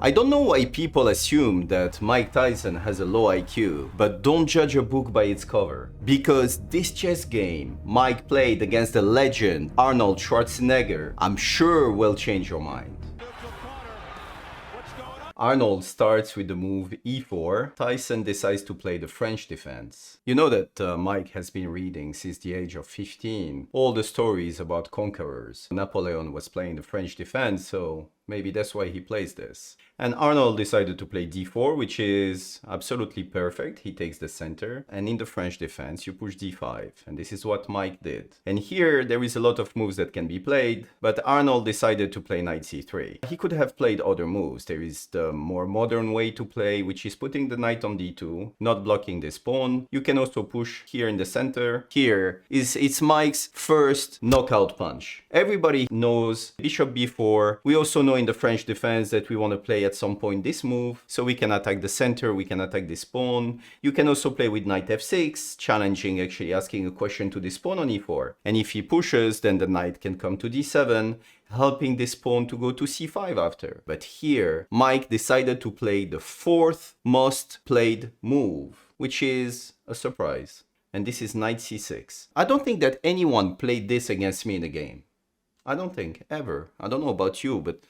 I don't know why people assume that Mike Tyson has a low IQ, but don't judge a book by its cover. Because this chess game Mike played against the legend Arnold Schwarzenegger, I'm sure will change your mind. Arnold starts with the move e4. Tyson decides to play the French defense. You know that Mike has been reading since the age of 15 all the stories about conquerors. Napoleon was playing the French defense, so maybe that's why he plays this. And Arnold decided to play d4, which is absolutely perfect. He takes the center. And in the French defense, you push d5. And this is what Mike did. And here, there is a lot of moves that can be played. But Arnold decided to play knight c3. He could have played other moves. There is the more modern way to play, which is putting the knight on d2, not blocking this pawn. You can also push here in the center. Here, it's Mike's first knockout punch. Everybody knows bishop b4. We also know in the French defense that we want to play at some point this move, so we can attack the center, we can attack this pawn. You can also play with knight f6, challenging, actually asking a question to this pawn on e4. And if he pushes, then the knight can come to d7, helping this pawn to go to c5 after. But here, Mike decided to play the fourth most played move, which is a surprise. And this is knight c6. I don't think that anyone played this against me in a game. I don't think, ever. I don't know about you, but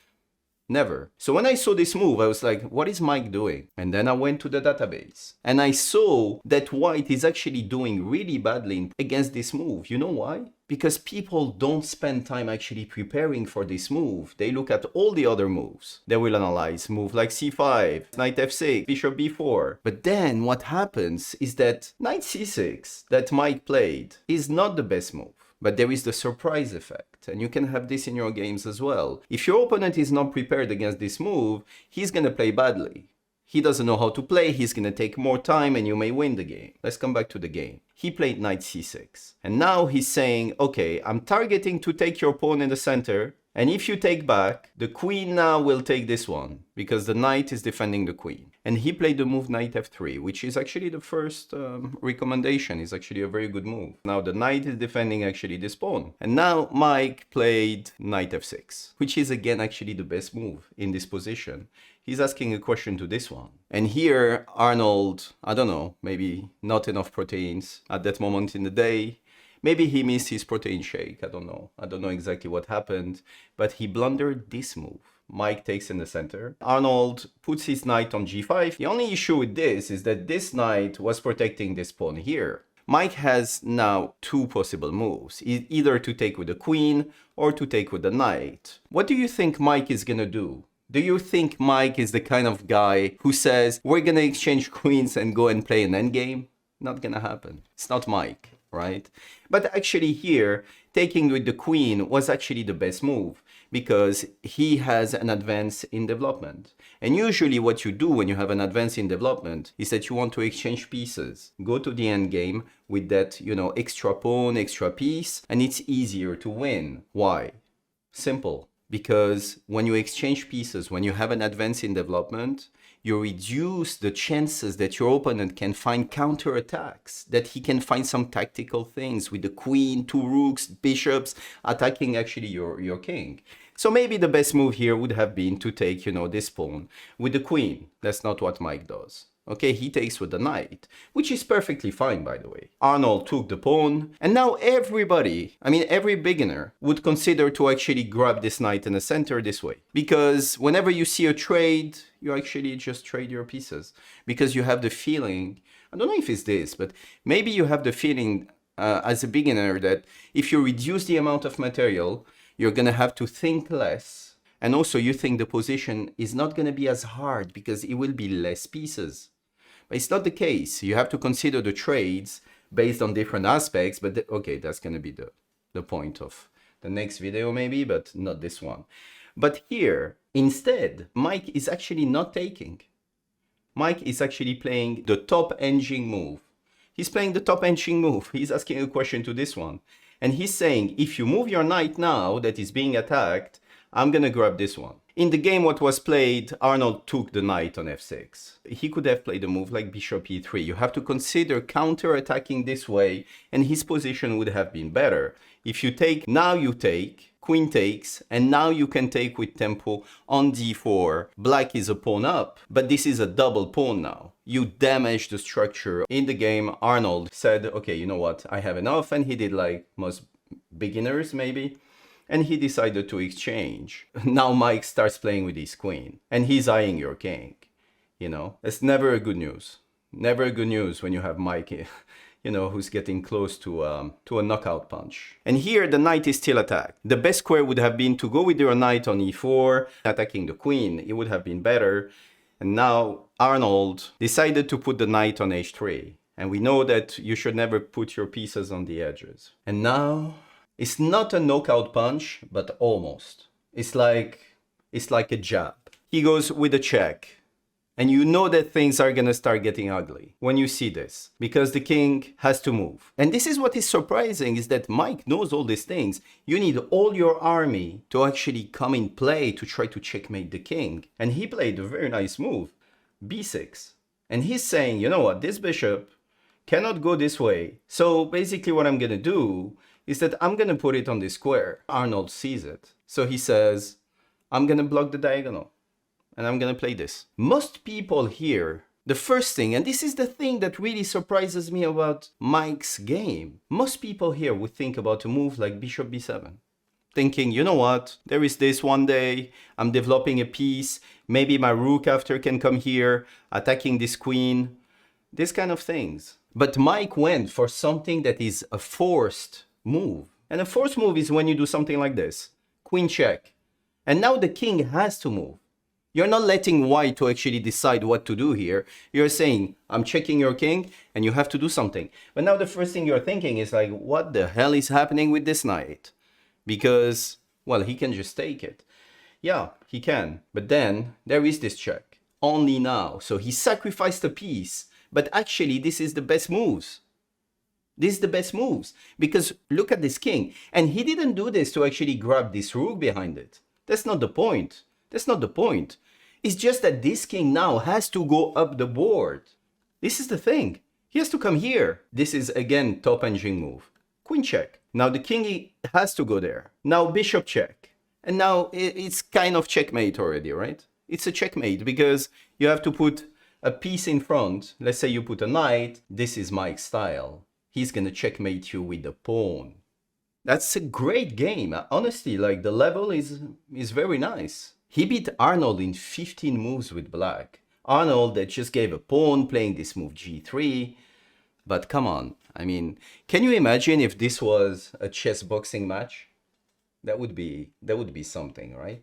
never. So when I saw this move, I was like, what is Mike doing? And then I went to the database. And I saw that white is actually doing really badly against this move. You know why? Because people don't spend time actually preparing for this move. They look at all the other moves. They will analyze move like c5, knight f6, bishop b4. But then what happens is that knight c6 that Mike played is not the best move. But there is the surprise effect, and you can have this in your games as well. If your opponent is not prepared against this move, he's gonna play badly. He doesn't know how to play, he's gonna take more time, and you may win the game. Let's come back to the game. He played knight c6. And now he's saying, okay, I'm targeting to take your pawn in the center, and if you take back, the queen now will take this one, because the knight is defending the queen. And he played the move knight f3, which is actually the first recommendation. It's actually a very good move. Now the knight is defending actually this pawn. And now Mike played knight f6, which is again actually the best move in this position. He's asking a question to this one. And here Arnold, I don't know, maybe not enough proteins at that moment in the day. Maybe he missed his protein shake, I don't know. I don't know exactly what happened, but he blundered this move. Mike takes in the center. Arnold puts his knight on g5. The only issue with this is that this knight was protecting this pawn here. Mike has now two possible moves, either to take with the queen or to take with the knight. What do you think Mike is gonna do? Do you think Mike is the kind of guy who says, we're gonna exchange queens and go and play an endgame? Not gonna happen. It's not Mike, right? But actually here, taking with the queen was actually the best move because he has an advance in development. And usually what you do when you have an advance in development is that you want to exchange pieces. Go to the endgame with that, extra pawn, extra piece, and it's easier to win. Why? Simple. Because when you exchange pieces, when you have an advance in development, you reduce the chances that your opponent can find counterattacks, that he can find some tactical things with the queen, two rooks, bishops, attacking actually your king. So maybe the best move here would have been to take, this pawn with the queen. That's not what Mike does. Okay, he takes with the knight, which is perfectly fine, by the way. Arnold took the pawn, and now everybody, every beginner, would consider to actually grab this knight in the center this way. Because whenever you see a trade, you actually just trade your pieces. Because you have the feeling, I don't know if it's this, but maybe you have the feeling as a beginner that if you reduce the amount of material, you're gonna have to think less. And also you think the position is not gonna be as hard because it will be less pieces. But it's not the case. You have to consider the trades based on different aspects. But okay, that's going to be the point of the next video maybe, but not this one. But here, instead, Mike is actually not taking. Mike is actually playing the top engine move. He's playing the top engine move. He's asking a question to this one. And he's saying, if you move your knight now that is being attacked, I'm going to grab this one. In the game what was played, Arnold took the knight on f6. He could have played a move like bishop e3. You have to consider counter-attacking this way, and his position would have been better. If you take, now you take, queen takes, and now you can take with tempo on d4. Black is a pawn up, but this is a double pawn now. You damage the structure. In the game, Arnold said, okay, you know what, I have enough, and he did like most beginners maybe, and he decided to exchange. Now Mike starts playing with his queen, and he's eyeing your king. You know, it's never a good news. Never a good news when you have Mike, you know, who's getting close to a knockout punch. And here the knight is still attacked. The best square would have been to go with your knight on e4, attacking the queen. It would have been better. And now Arnold decided to put the knight on h3. And we know that you should never put your pieces on the edges. And now it's not a knockout punch, but almost. It's like a jab. He goes with a check. And you know that things are gonna start getting ugly when you see this, because the king has to move. And this is what is surprising, is that Mike knows all these things. You need all your army to actually come in play to try to checkmate the king. And he played a very nice move, b6. And he's saying, you know what, this bishop cannot go this way. So basically what I'm gonna do is that I'm gonna put it on the square. Arnold sees it. So he says, I'm gonna block the diagonal. And I'm gonna play this. Most people here, the first thing, and this is the thing that really surprises me about Mike's game. Most people here would think about a move like bishop b7. Thinking, you know what, there is this one day, I'm developing a piece, maybe my rook after can come here, attacking this queen, this kind of things. But Mike went for something that is a forced move. And a forced move is when you do something like this. Queen check. And now the king has to move. You're not letting white to actually decide what to do here. You're saying, I'm checking your king and you have to do something. But now the first thing you're thinking is like, what the hell is happening with this knight? Because, well, he can just take it. Yeah, he can. But then there is this check. Only now. So he sacrificed a piece. But actually, this is the best moves. This is the best moves. Because look at this king. And he didn't do this to actually grab this rook behind it. That's not the point. That's not the point. It's just that this king now has to go up the board. This is the thing. He has to come here. This is, again, top engine move. Queen check. Now the king has to go there. Now bishop check. And now it's kind of checkmate already, right? It's a checkmate because you have to put a piece in front. Let's say you put a knight. This is Mike's style. He's going to checkmate you with the pawn. That's a great game. Honestly, like the level is very nice. He beat Arnold in 15 moves with black. Arnold that just gave a pawn playing this move g3. But come on, I mean, can you imagine if this was a chess boxing match? That would be something, right?